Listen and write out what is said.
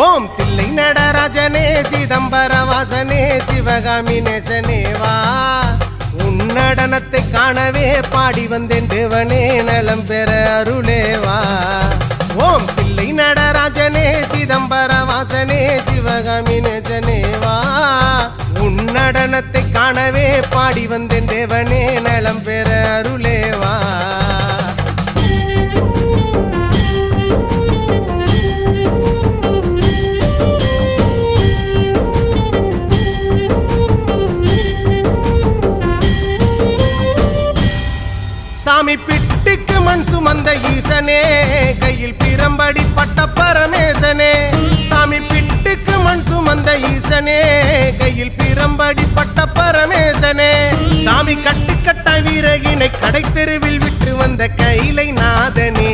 ஓம் தில்லை நடராஜனே சிதம்பர வாசனே சிவகாமி நேசனேவா உன் நடனத்தை காணவே பாடி வந்தேன் தேவனே நலம் பெற அருளேவா ஓம் தில்லை நடராஜனே சிதம்பர வாசனே சிவகாமி நேசனேவா உன் நடனத்தை காணவே பாடி வந்தேன் தேவனே நலம் பெற அருளேவா சாமி பிட்டுக்கு மண் சுமந்த ஈசனே கையில் பிரம்படி பட்ட பரமேசனே சாமி பிட்டுக்கு மண் சுமந்த ஈசனே கையில் பிரம்படி பட்ட பரமேசனே சாமி கட்டுக்கட்ட வீரகினை கடை தெருவில் விட்டு வந்த கைலை நாதனே